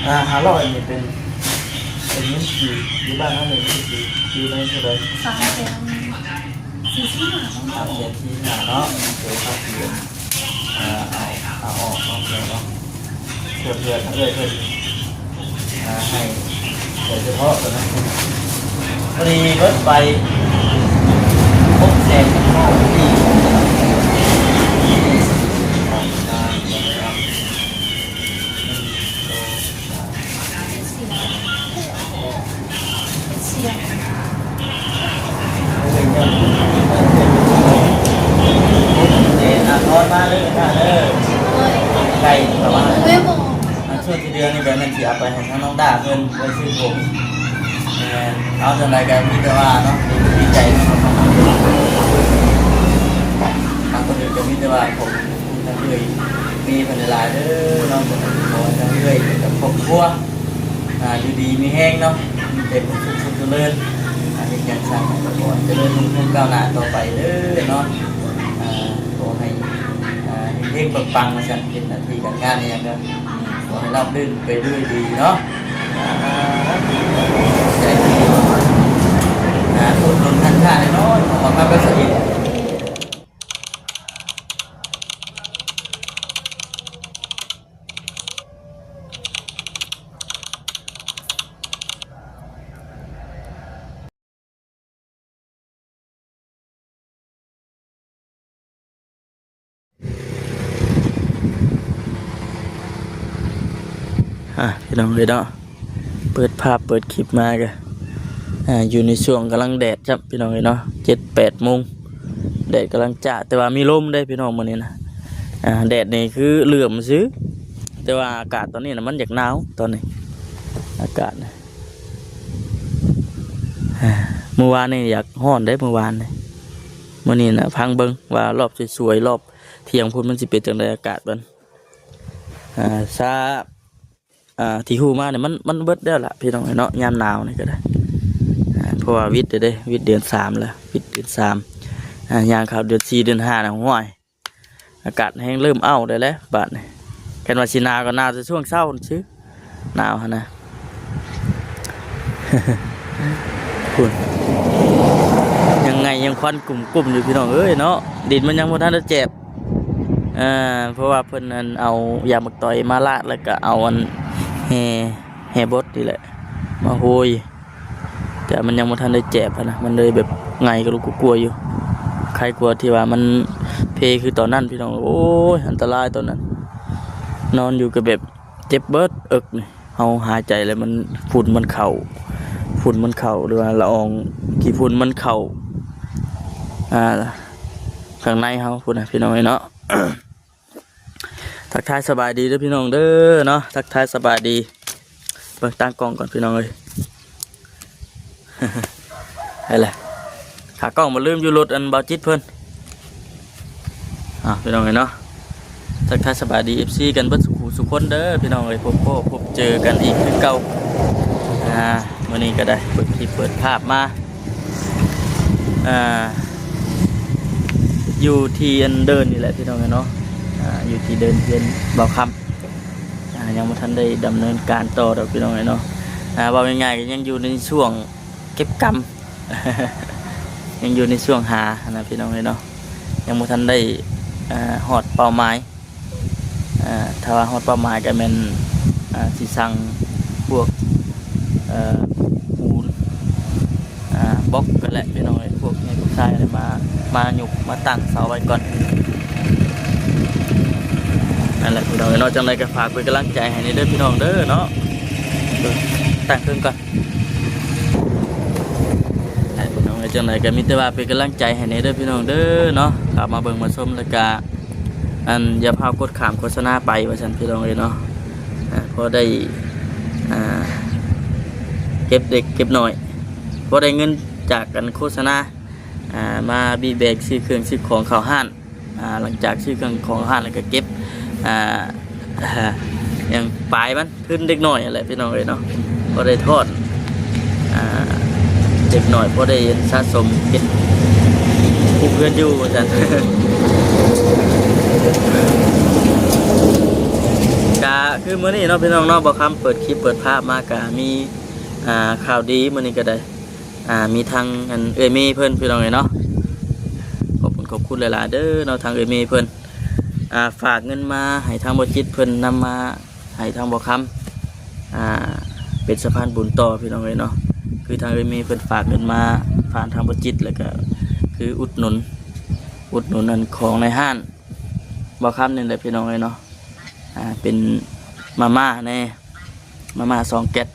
500นี่เป็นเงินกี่อยู่บ้านเท่าไหร่กี่อยู่ในเท่าไหร่340,000เนาะเดี๋ยวครับเดือนเอาออกเลยเนาะเพื่อนให้โดยเฉพาะตอนนั้นพอดีรถไป600,000ที่นอนมาเลยค่ะไก่ประมาณช่วงที่เดือนนี่แบบมันเสียไปให้ทั้งน้องด่าเงินไปซื้อผมเอาจนไรกันมีแต่ว่าเนาะดีใจทางคนอื่นก็มีแต่ว่าผมจะเคยมีพันธุ์ลายเด้อน้องจะเคยกับครอบครัวอยู่ดีมีแห้งเนาะมีแต่ความสุขเจริญเห็นอย่างสั่งก่อนเจริญมุ่งก้าวหน้าต่อไปเด้อเนาะขอให้เฮงปังมาสั่งเป็นหน้าที่การงานนี่อย่างเดียวขอให้รับรื่นไปด้วยดีเนาะใจดีทุนหนุนทันท่าแน่นอนของมาเป็นสถิตพี่น้องเลยเนาะเปิดภาพเปิดคลิปมากันอยู่ในช่วงกำลังแดดครับพี่น้องเลยเนาะ7-8 โมงแดดกำลังจ้าแต่ว่ามีลมได้พี่น้องวันนี้นะแดดนี่คือเหลื่อมซื้อแต่ว่าอากาศตอนนี้นะมันอยากหนาวตอนนี้อากาศนะเมื่อวานนี่อยากห้อนได้เมื่อวานเลยวันนี้นะพังเบิ้งว่ารอบสวยๆรอบเที่ยงพุ่นมันสิเป็นจังไดอากาศมันซาที่หูมาเนี่ยมันเบิดได้ละพี่น้องเนาะยามหนาวนี่ก็ได้เพราะว่าวิทย์ได้วิทย์เดือน3แล้ววิทย์เดือน3ยางข่าวเดือน4เดือน5นะห้วยอากาศแห้งเริ่มได้แล้วบาดนี่กันว่าสิหนาวก็หนาวจะช่วงเช้าชื่อหนาวนะคุณยังไงยังควันกลุ่มอยู่พี่น้องเอ้ยเนาะดินมันยังบ่ทันได้เจ็บเพราะว่าเพิ่นนั้นเอายาหมักต่อยมาลาดแล้วก็เอาอันแฮบดนี่แหละมาโหยแต่มันยังไม่ทันได้แจบนะมันเลยแบบไงก็รู้กลัวอยู่ใครกลัวที่ว่ามันเพคือตอนนั้นพี่น้องโอ้ยอันตรายตอนนั้นนอนอยู่กับแบบเจ็บเบิดนี่เอาหายใจแล้วมันฝุ่นมันเข่าหรือว่าละอองกี่ฝุ่นมันเข่าข้างในเขาฝุ่นนะพี่น้องเนาะ ทักทายสบายดีเด้อพี่น้องเด้อเนาะทักทายสบายดีเปิดตั้งกล้องก่อนพี่น้องเลยอะไรขากล้องมาลืมอยู่รถอันเบาจิตเพิ่นพี่น้องเลยเนาะทักทายสบายดี FC กันเบิดสุขคนเด้อพี่น้องเลยพบเจอกันอีกคือเก่าวันนี้ก็ได้เปิดคลิปเปิดภาพมาอยู่ที่อันเดินนี่แหละพี่น้องเนาะอยู่ที่เดินเพียนเบาคำยังไม่ทันได้ดำเนินการต่อเราพี่น้องเนาะว่าง่ายๆยังอยู่ในช่วงเก็บกำ ยังอยู่ในช่วงหานะพี่น้องเนาะยังไม่ทันได้หอดเป้าหมายถ้าว่าหอดเป้าหมายก็เป็นสิสั่งพวกปูนบล็อกกันแหละพี่น้องพวกนี้พวกทรายอะไรมาหยุกมาตั้งเสาไว้ก่อนนั่นแหละพี่น้องเนาะจังไรก็ฝากเป็นกำลังใจให้ในเด้อพี่น้องเด้อเนาะตั้งเครื่องก่อนพี่น้องจังไรก็มีแต่ว่าเป็นกำลังใจให้ในเด้อพี่น้องเด้อเนาะกลับมาเบิ่งมาชมแล้วก็อย่าพากดขามโฆษณาไปว่าฉันพี่น้องเลยเนาะพอได้เก็บเด็กเก็บหน่อยพอได้เงินจากกันโฆษณามาบีแบกซื้อเครื่องซื้อของเข้าห้านหลังจากซื้อเครื่องของห้านแล้วก็เก็บอย่างปลายมันขึ้นเด็กหน่อยอะไรพี่น้องเลยเนาะพอได้ทอดเด็กหน่อยพอได้สะสมเก็บผู้เพื่อนอยู่จัน คือมื้อนี้เนาะพี่น้องเนาะบ่คำเปิดคลิปเปิดภาพมาก็มีข่าวดีมื้อนี้ก็ได้มีทางอันเอยเมย์เพิ่นพี่น้องเนาะขอบคุณหลายๆเด้อเนาะทางเอยเมย์เพิ่นฝากเงินมาให้ทางบ่จิตเพิ่นนำมาให้ทางบ่คำเป็นสะพานบุญต่อพี่น้องเนาะคือทางเอยเมย์เพิ่นฝากเงินมาผ่านทางบ่จิตแล้วก็คืออุดหนุนอันของในห้างบ่คำนี่แหละพี่น้องเนาะเป็นมาม่าแน่มาม่า2 แก๊ส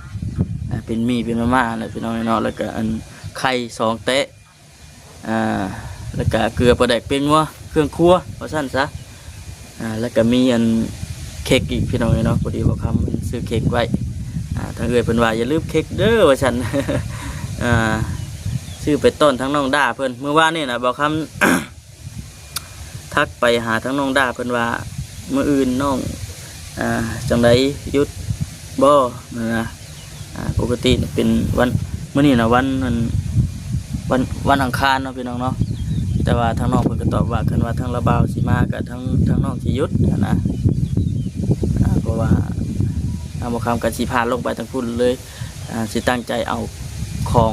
เป็นเป็นมาม่าแหละพี่น้องเนาะแล้วก็อันไข่2 เตะแล้วก็เกลือปลาแดกเป็นงัวเครื่องครัวว่าซั่นซะแล้วก็มีอันเค้กอีกพี่น้องเนาะพอดีบ่คำซื้อเค้กไว้ทางเอื้อยเพิ่นว่าอย่าลืมเค้กเด้อว่าซั่น ซื้อไปต้นทั้งน้องด้าเพิ่นเมื่อวานนี่นะบ่คำ ทักไปหาทั้งน้องด้าเพิ่นว่ามื้ออื่นน้องจังไดหยุดบ่นะปกติเป็นวันมื้อนี้นะวันอังคารเนาะพี่น้องเนาะแต่ว่าทางน้องเพิ่นก็ตอบว่าคันว่าทางระบาวสิมากับทางน้องสิหยุดนะเพราะว่าบ่คำก็สิพาลงไปทางพุ่นเลยสิตั้งใจเอาของ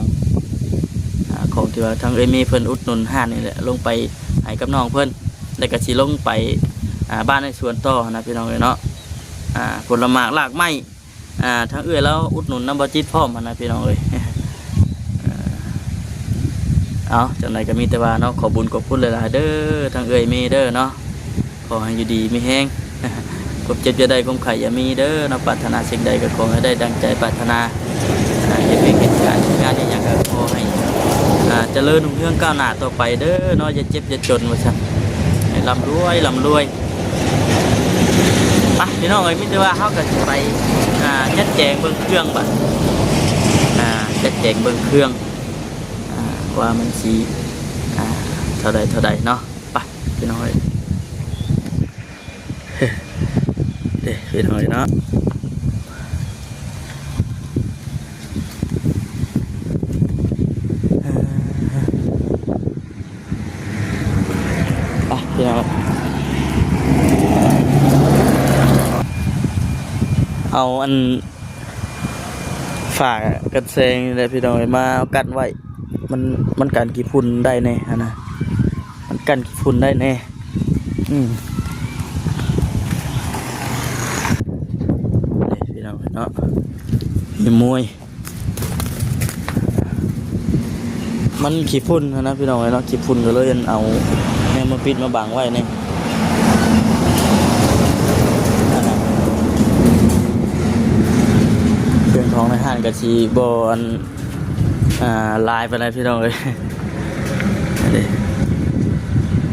ที่ว่าทางเอมี่เพิ่นอุดหนุนห้านนี่แหละลงไปให้กับน้องเพิ่นแล้วก็สิลงไปบ้านในสวนต่อนะพี่น้องเนาะผลไม้หลากไม้ทางแล้วอุดหนุนน้ำบาจิตพร้อมนะพี่น้องเอ้ย เอาจังไหนก็มีแต่ว่าเนาะขอบุญขอบคุณหลายๆเด้อทางมีเด้อเนาะขอให้อยู่ดีมีแห้ง กบเจ็บจะได้กบไข่อย่ามีเด้อเนาะปรารถนาสิ่งใดก็ขอให้ได้ดังใจปรารถนาเหตุเป็นเหตุการณ์งานอย่างก็ขอให้เจริญรุ่งเรืองก้าวหน้าต่อไปเด้อเนาะอย่าเจ็บอย่าจนว่าซั่นให้ร่ำรวยพี่น้องเอ้ยมิตรว่าเขาก็ไปจัดแจงเบิ้งเครื่องบัดจัดแจงเบิ้งเครื่องว่ามันสีเท่าใดเนาะไปพี่น้องเอ้ยพี่น้องเอ้ยเนาะไปพี่น้องเอาอันฝากกันเซงเลยพี่น้องมาเอากันไว้มันกันกี่ฝุ่นได้แน่นะมันกันกี่ฝุ่นได้แน่พี่น้องเนาะมีมวยมันขี้ฝุ่นนะพี่น้องเนาะขี้ฝุ่นก็เลยเอาเนี่ยมาปิดมาบังไว้เนี่ยของในห้างกะชีบอนลายไปเลยพี่น้องเลย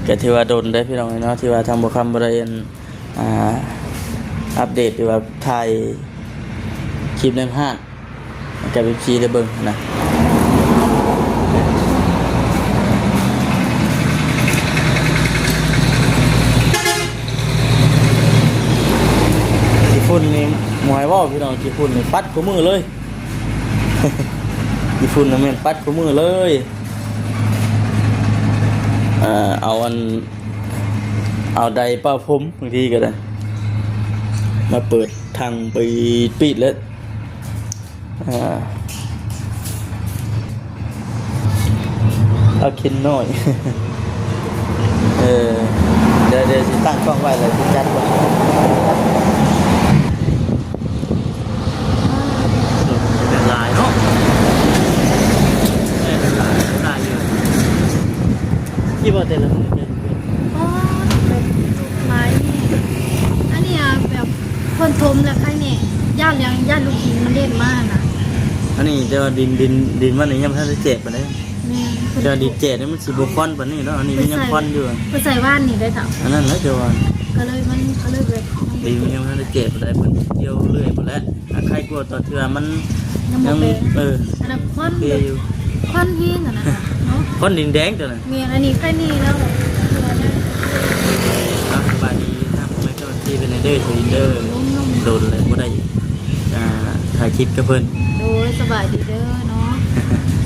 ก็ที่ว่าโดนได้พี่น้องเนาะที่ว่าทำบุคคลบริเวณอัปเดตหรือว่าถ่ายคลิปในห้างกับวิธีได้เบิ่งนะขี้ฝุ่นนี่หมายว่าพี่น้องขี้ฝุ่นนี่ปัดขมือเลยขี้ฝุ่นนี่มันปัดขมือเลยเอาใดป้าพรมบางทีก็ได้มาเปิดทางไปปิดแล้วเอาคินน้อยเดี๋ยวสิตั้งกล้องไว้เลยสิจัดไว้เป็นลายเนาะเป็นลายอยู่ที่ว่าแต่ละมือเนี่ยแบบไม้อันนี้แบบคนทมแล้วใครเนี่ยย่านลูกหินมันเล่นมากนะอันนี้จะดินมันนี่ยังไม่ทันได้เจ็บไปเลยจะดินเจ็บนี่มันสีบุคอนปะนี่เนาะอันนี้มันยังคอนอยู่ไปใส่ว่านนี่ได้ต่างอันนั้นแล้วจะว่าก็เลยแบบดินยังไม่ทันได้เจ็บไปเลยมันเดียวเรื่อยหมดแล้วใครกลัวต่อเทือมันยังอันนั้นควันเฮี้ยงอะนะเนาะควันดินแดงตัวนั้นมีอันนี้แค่นี้แล้วสบายดีนะผมไม่ก็ที่เป็นเดอร์ทูอินเดอร์โดนเลยไม่ได้ถ่ายคลิปกับเพื่อนโดยสบายดีเด้อเนาะ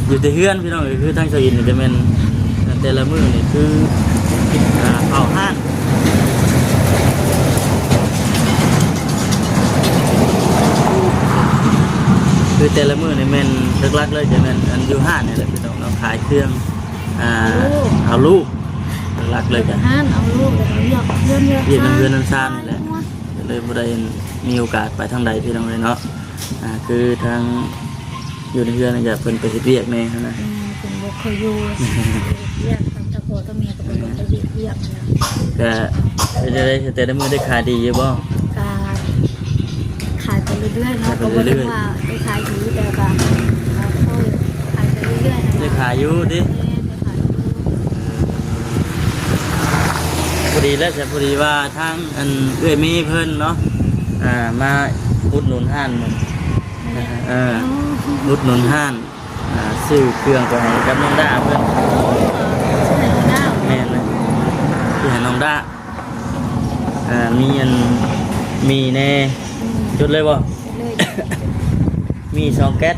อยู่แต่เฮือนพี่น้องคือทั้งสยินจะเป็นแต่ละมือนี่คือเผาห้าน คือแต่ละมื้อนี่แม่นหลักๆเลยจะแม่นอันอยู่ห้านนี่แหละพี่น้องเนาะขายเครื่องเอาลูกหลักๆเลยกัน ห้านเอาลูกเลยเรียกเพื่อน เรียกเพื่อนน้ำซ่านนี่แหละเลยบ่ได้มีโอกาสไปทางใดพี่น้องเลยเนาะคือทางอยู่ในเรือนจะเพิ่นไปเฮ็ดเวียกแม่นะ ผมบ่เคยอยู่เรียกทำตะโกก็มีก็เป็นคนไปเรียกนะ ก็จะได้แต่ละมื้อได้ขายดีอยู่บ่ การขายไปเรื่อยๆเนาะก็บ่ได้ว่าได้ขายดีแต่ก็ขายไปเรื่อยๆ ได้ขายอยู่ดิพอดีแล้วจะพอดีว่าทางอันเอื้อยมีเพิ่นเนาะมาอุดหนุนห้านมันอุดหนุนห้านซื้อเครื่องไปให้กับน้องดาเพิ่นแม่นนะที่ให้น้องดามีอันมีแน่จุดเลยบ่ มี2 แก๊ส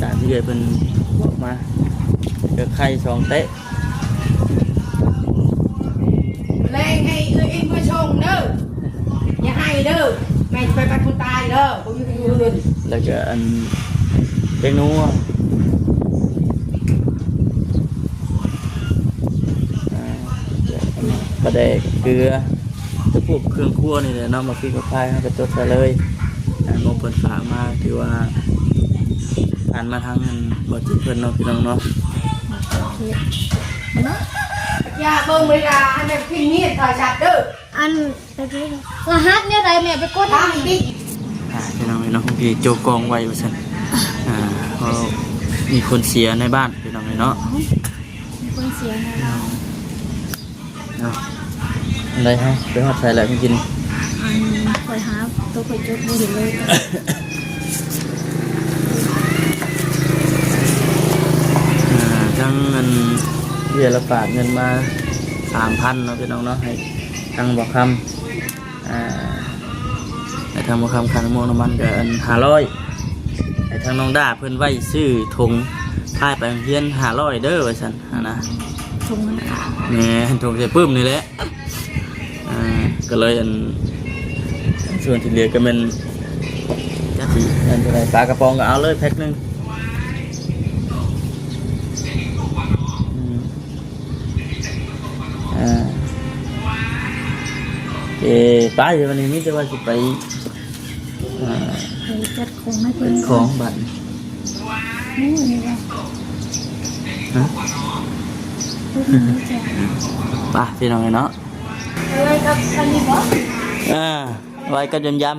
ตามที่เอื้อยเพิ่นบอกมาก็ไข่2 เตะ lên hay ơi em mới xong đâu nhà hay đâu mày phải bắt con tài đâu có như cái luôn แล้วก็อันเป็นนัวปลาแดกเกลือจะพวกเครื่องครัวนี่แหละเนาะมาพริกมาพายให้กระตุ้นใส่เลยงบเพิ่นฝากมาถือว่าผ่านมาทางนั้นบ่จิตเพิ่นเนาะพี่น้องเนาะ nhà bông mới ra anh em kinh nghiệm thời giặt đâu อันไปดูรหัสเนี่ยไรแม่ไปกด tao mình đi พี่น้องเนาะพี่โจกองไว้ว่าซั่นเพราะมีคนเสียในบ้านพี่น้องเนาะ มีคนเสียนะเรา อะไรฮะไปฮอดใส่แล้วกิน คอยหาตัวคอยจดมือเลย ทั้งเงินเดือนละฝากเงินมา 3,000เนาะพี่น้องเนาะให้ทางบ่คำให้ทางบ่คำคันโมน้ำมันก็500ให้ทางน้องดาเพิ่นไว้ซื้อถุงพายไปโรงเรียน500เด้อว่าซั่นนะ ทงมันขาด แหน่ถุงใส่ปื้มนี่แหละก็เลยส่วนที่เหลือก็เป็นจักสิอันเท่าไหร่ปลากระป๋องก็เอาเลยแพ็คนึงป้าอยู่วันนี้มิจะว่าจะไป ไปจัดของให้ เป็ เพิ่ น น ของบัตร นี่นี่ว่า ฮะ เพิ่นนี่จะ ป้าพี่น้องเนาะ อะไรกับอันนี้บ่ ไว้ก็ยำ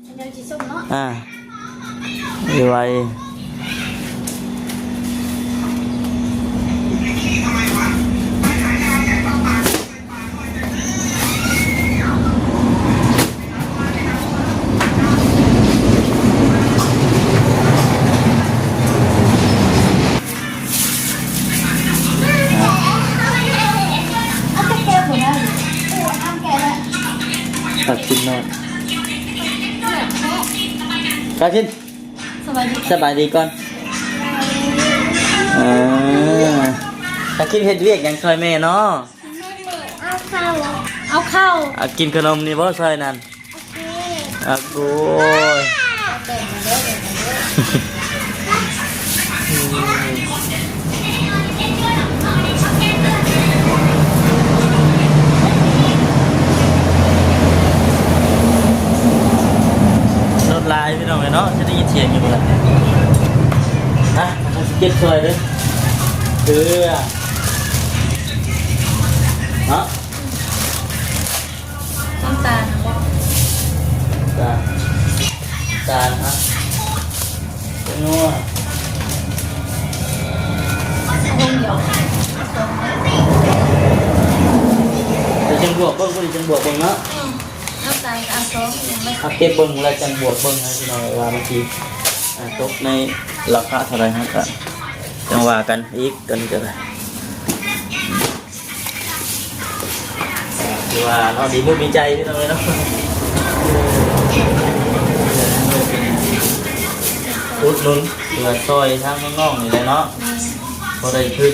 อันนี้สิส่งเนาะ ไว้ตัดชิ้นนอนตัดชิ้น สวัสดี สบายดีก่อนตัดชิ้นเฮ็ดเวียกยังซอยแม่เนาะ เอาข้าว กินขนมนี่บ่ซอยนั่นโอ้ยรถลายพี่น้องเนาะจะได้ยินเสียงอยู่บ่ล่ะสเก็ตซอยเด้อเกลือเนาะ น้ำตาล จานฮะเป็นนัว คงเดียว จะจังบวกเบิ้งก็จังบวกเบิ้งเนาะ น้ำตาลอันสองยังไม่ เก็บเบิ้งแล้วจังบวกเบิ้งให้พี่น้องว่าเมื่อกี้ตกในราคาเท่าไรฮะก็จังว่ากันอีกกันก็ได้คือว่าเนาะดีมุกดีใจพี่น้องเลยเนาะอุดหนุนเพื่อซอยทางน้องๆนี่แหละเนาะพอได้ขึ้น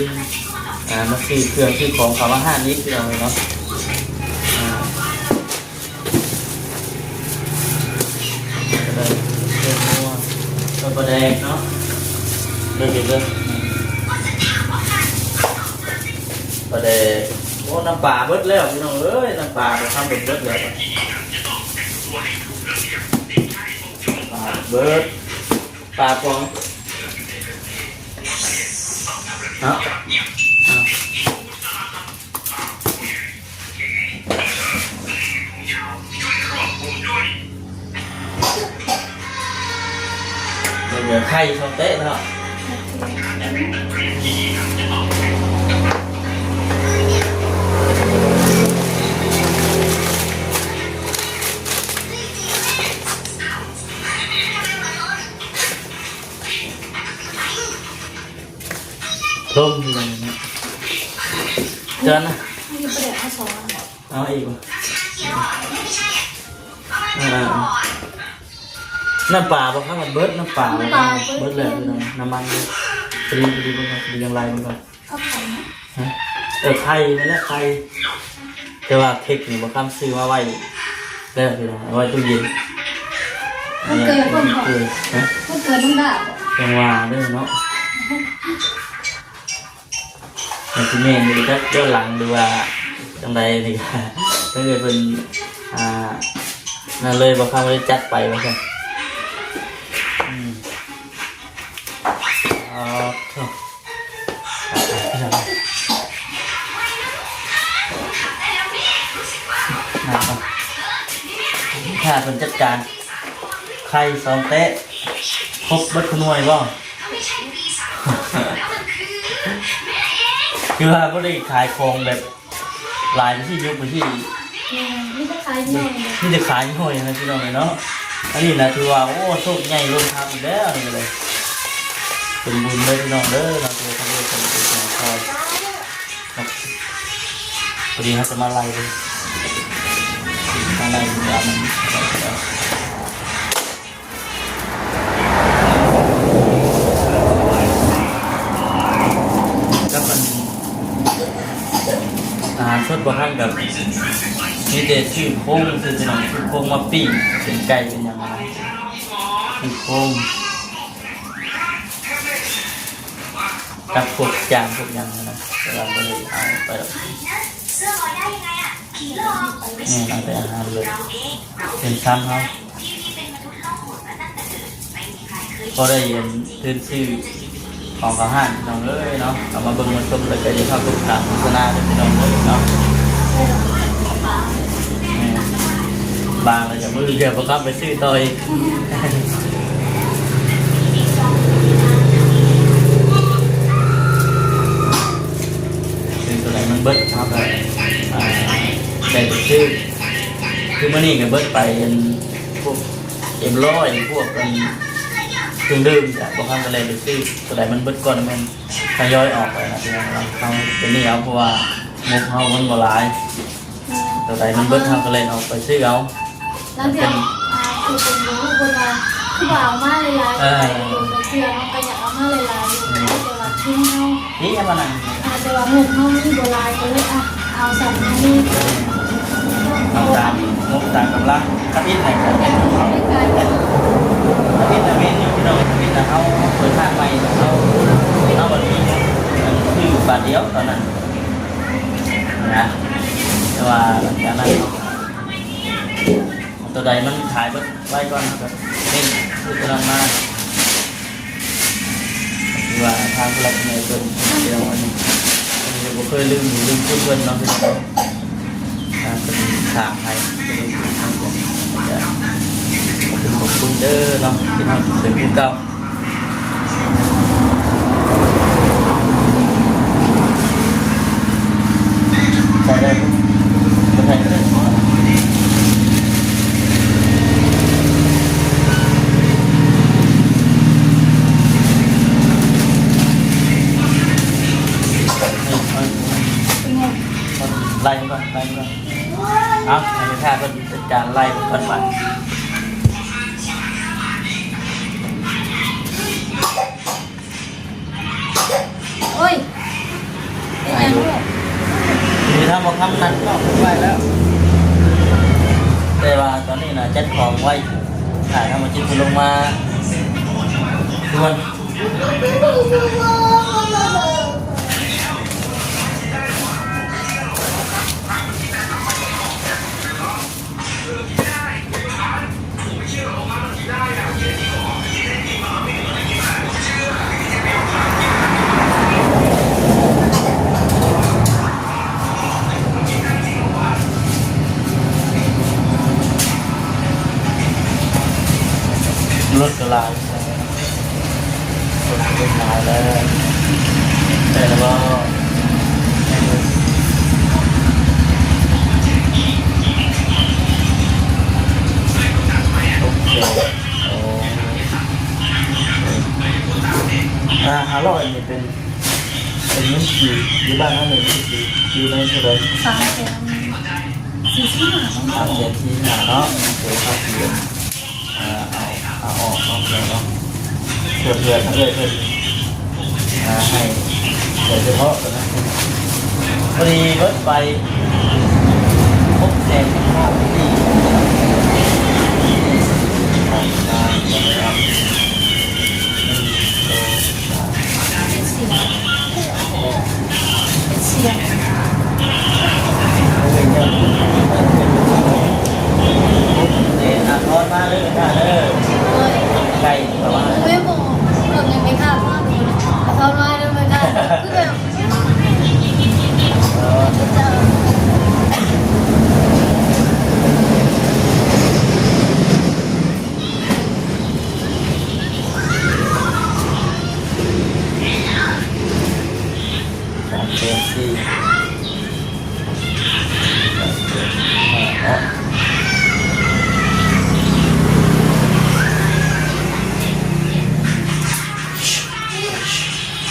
มาซื้อเครื่องซื้อของของอาหารนิดพี่น้องเลยเนาะก็ได้เพิ่มนัวต้ม กเนาะเลิกเลยปลาแดกโอ้น้ำปลาเบิดแล้วพี่น้องเอ้ยน้ำปลาเราทำเบิดแล้วปลาเบิดปลาปองเนาะเดี๋ยวไข่ชอบเตะเนาะต้มอย่างนี้เจอนะ มีประเด็นข้อสอง เอาอีกวะน้ำปลาบอกข้างมันเบิดน้ำปลาเบิดเลยน้ำมันพอดีบ้างครับพอดียังไรบ้างครับ เอาไข่นะ ไข่นั่นแหละไข่แต่ว่าเค้กนี่บอกข้ามซื้อมาไว้แล้วพี่น้องเอาไว้ตู้เย็น มันเกิดคนบอก นะ มันเกิดต้องด่า จังหวะด้วยเนาะมันจะเมนดูจักย้อนหลังดูว่าจังใดนี่ก็ถ้าเกิดเป็นนั่นเลยบอกข้ามไม่ได้จัดไปว่าใช่ถ้าเป็นจัดการไข่สองเตะครบบัดขนวยบ่คือว่าก็ได้ขายของแบบลายที่ยุคไปที่ นี่จะขายแม่เลย นี่จะขายหน่อยนะพี่น้องเนาะอันนี้นะคือว่าโอ้โชคใหญ่ลงทางอีกแล้วนี่เลยเป็นบุญเลยพี่น้องเด้อเราตัวทำด้วยกันเป็นของคอยพอดีเขาจะมาไล่เลยมาไล่ดูว่ามันก็มันอาหารสดบะหั่นกับมีแต่ชื่อโค้งคือจะนำชื่อโค้งมาปิ้งเป็นไก่เป็นยังไงชื่อโค้งกับพวกจานพวกยังนะแต่เราไม่ได้เอาไปหรอกนี่เอาแต่อาหารเลยเป็นซ้ำเขาก็ได้ยินตื่นชื่อของข้าวหั่นน้องเลยเนาะเอามาเบิ่งมาชมแล้วก็จะเข้าทุกทางโฆษณาเป็นน้องเลยเนาะบางเลยจะมือเดียวประคับไปซื้อต่อยซื้อตัวไหนมันเบิดเอาไปได้ไปซื้อคือมื่อนี้ก็เบิดไปพวกM100พวกเป็นเครื่องดื่มจากบางครั้งก็เลยไปซื้อตัวไหนมันเบิดก่อนมันทยอยออกไปนะที่เราเขาเป็นนี่เอาเพราะว่างบเขามันบ่หลายตัวไหนมันเบิดเขาก็เลยออกไปซื้อเอา แล้วเดี๋ยวคือเป็นรู้คนว่าคือว่าเอามาเลยลายไปดูแต่เชื่อเขาก็อยากเอามาเลยลายอยู่แต่ว่าทิ้งเขา นี่ยังมานั่ง แต่ว่าเงินเขาไม่โบราณก็เลยเอาสั่งนี่ เอาตามงบตามกำลังถ้าพิษไหนก็เป็นของเขา ไม่ไกลกัน ถ้าพิษแต่เมนอยู่พี่น้องพิษแต่เขาเปิดทางใหม่เขาแบบนี้คือบาทเดียวตอนนั้นนะแต่ว่าหลังจากนั้นตัวใดมันขายไว้ก่อนครับนี่คือกำลังมาคือว่าทางผู้รับเงินเป็นเดียวอันนี้ผมเคยลืมพูดเพื่อนน้องพี่น้องเป็นทางไทยเป็นทางของจะถึงขอบคุณเด้อเนาะที่ทำถึงผู้เก่าใช่ได้ไม่ใช่ก็ได้ไล่ก่อนเอาให้แพทย์เป็นจัดการไล่ก่อนไปโอ้ยเป็นยังลูก คือถ้าบอกคำนั้นก็ไว้แล้วแต่ว่าตอนนี้นะจัดของไว้ถ่ายทำมาจิ้มลงมา ส่วนรถกระลายรถกระลายแล้วแต่ว่าโอเคโอ้500นี่เป็นเงินกี่อยู่บ้านนั่นเลยกี่ในเท่าไหร่ 345 3 4 5เนาะเดี๋ยวครับเดี๋ยวเอาออกเลยเนาะเพื่อนทั้งเลยเพื่อนให้โดยเฉพาะนะพอดีรถไปพบแสงข้าวดีเสียง ทอดมาเลยค่ะเด้อไก่ประมาณ ไม่บอกเรื่องยังไม่คาดว่าเขาน้อยเลยไม่คาดคือแบบจะ 3 4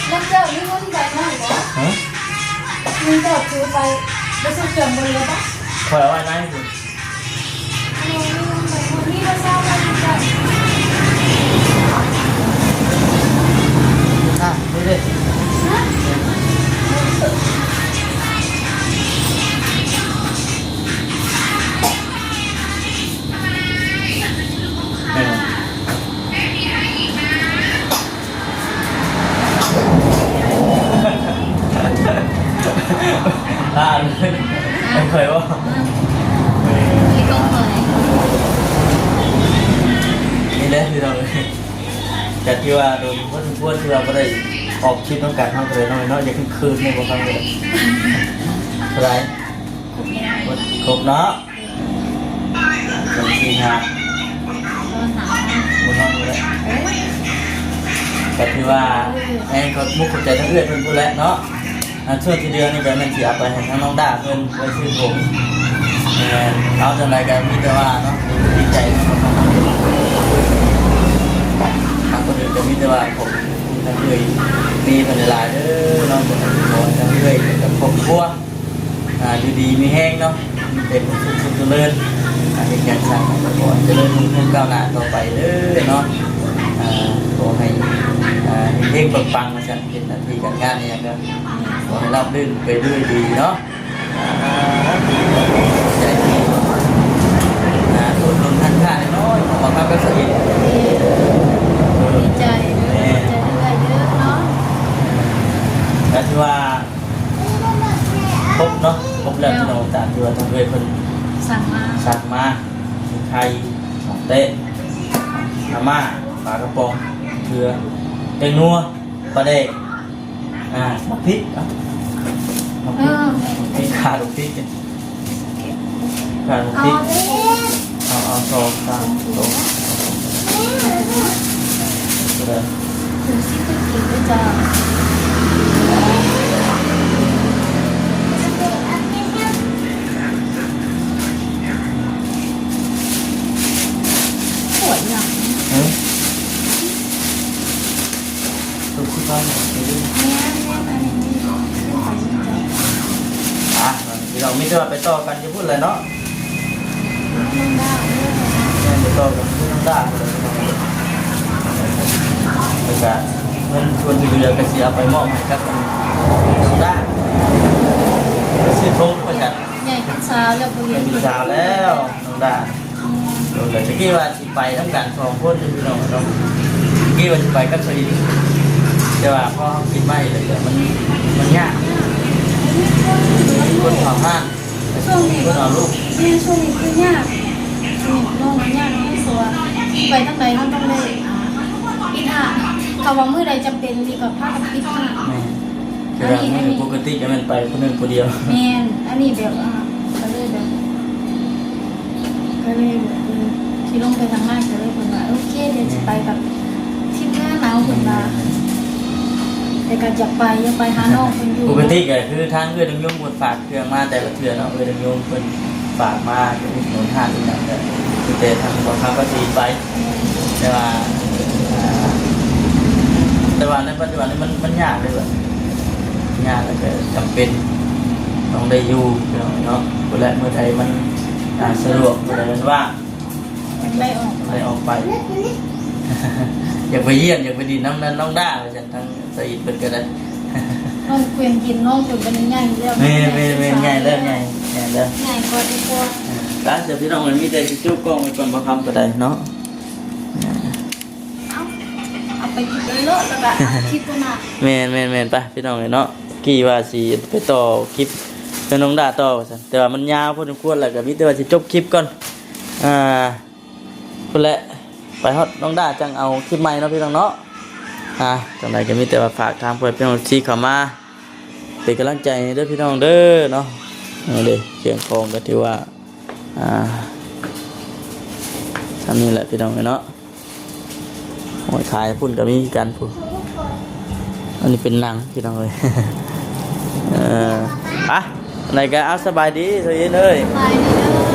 แล้วเจ้านี่มันไปมากเหรอ ฮะ มึงเจ้าซื้อไปซื้อเกลือมือแล้วปะ คอยเอาไว้ไหมคุณ นี่ก็ทราบว่ามึงเจ้า ดูดิไม่เคยว่า ไม่ต้องเลย นี่แหละที่เราแต่ที่ว่าโดนว่าทุกคนที่เราไม่ได้ออกคลิปต้องการทำเลยน้อยเนาะอย่าคืนในบางครั้งเลยอะไรครบเนาะ2 4 5บนห้องเลยแต่ที่ว่าแอนก็มุกใจทั้งเอื้อนเพิ่นพูดแล้วเนาะช่วงที่เดือนนี่แบบมันสิเอาไปให้ทั้งน้องด่าเพิ่นไว้ชื่อผมเอาจังไรกันมีแต่ว่าเนาะดีใจทางคนอื่นก็มีแต่ว่าผมทั้งเลยมีพันหลายเด้อน้องคนทั้งคนทั้งเลยกับครอบครัวอยู่ดีมีแห้งเนาะเด็กสุขเจริญเหตุการณ์สร้างของก่อนเจริญรุ่งเรืองก้าวหน้าต่อไปเด้อเนาะขอให้เฮงปังๆมาสั่นเป็นหน้าที่การงานเนี่ยก็ขอให้รับรื่นไปด้วยดีเนาะใจดีทุนลงทันค่าน้อยของเราก็สะอิด ดีใจด้วยเยอะเนาะ แล้วที่ว่าครบเนาะครบแล้วที่เราจากที่ว่าทางเวทเพิ่น สั่งมา สั่งมาไข่เต้มาม่าปลากระป๋องเกลือแตงนัวปลาเด็กมะพริกมะพริกขาดพริกขาดพริกเอา2 3 โต๊ะเลย ถึงที่ต้องกินก็จะสวยอ่ะ ตุ๊กตาเนี่ยที่เราไม่ได้ไปต่อกันจะพูดอะไรเนาะไปต่อกันพูดน้ำด่าเลยแล้วก็เงินชวนเรือก็เสียไปมอบให้กับน้ำด่าไปซื้อทงไปกัน ใหญ่ขึ้นเช้าแล้วบุญ เป็นสาวแล้วน้ำด่าโดยตะกี้ว่าสิไปทั้งการ2 คนที่พี่น้องเรา กี้ว่าจะไปกับสวีทแต่ว่าพอคิดไม่เลยเดี๋ยวมันยากคนถอดมาก ช่วงนี้ คนเอาลูก เนี่ยช่วงนี้คือยากช่วงนี้น้องมันยากน้องสัวไปตั้งใดเขาต้องได้ปิดหาเขาว่ามื้อใดจำเป็นดีกว่าพากันปิดหา แม่คือเราไม่ปกติจะมันไปคนหนึ่งคนเดียว แม่นอันนี้แบบก็เลยแบบที่ลงไปทางหน้าก็เลยเพิ่นว่าโอเคเดี๋ยวจะไปกับทีมงานเอาเพิ่นว่าแต่ก็อยากไปหาน้องเพิ่นอยู่ ปกติก็คือทางเพื่อนดังยงคนฝากเครื่องมาแต่ละเทื่อเนาะเพื่อนดังยงคนฝากมาจะมีถนนทางที่นั่นแต่ทางบางครั้งก็สีไปแต่ว่าในปัจจุบันนี้มันยากเลยแบบยากแล้วก็จำเป็นต้องได้อยู่เนาะเวลาเมื่อใดมันสะดวกเวลามันว่าง ได้ออก ได้ออกไป อยากไปเยี่ยมอยากไปดีน้ำนั้นน้องด้าไปจากทางสอีดเป็นก็ได้ น้องเกวียนกินน้องคนเป็นใหญ่แล้ว ไม่ง่ายเริ่มง่ายเริ่ม ใหญ่กว่าที่ตัว ร้านเดี๋ยวพี่น้องมันมีแต่จุ๊บกล้องไปก่อนมาทำก็ได้เนาะ เอาไปกินเลยเลอะแล้วก็คลิปตัวหน้า แม่นไปพี่น้องเลยเนาะกี่ว่าสิไปต่อคลิปเป็นน้องด้าต่อสันแต่ว่ามันยาวพอสมควรแล้วก็มีแต่ว่าสิจบคลิปก่อนคนละไปฮอดน้องด้าจังเอาคลิปใหม่เนาะพี่น้องเนาะจังไรก็มีแต่ว่าฝากทางเปิดพี่น้องซีเข้ามาเป็นกำลังใจให้เด้อพี่น้องเด้อเนาะเอาเลยเสียงคองก็ถือว่าทำนี่แหละพี่น้องเนาะโอ้ยขายพุ่นก็มีกันพุ่นอันนี้เป็นหนังพี่น้องเลยอะไรก็เอาสบายดีตัวเองเลย ไปเลย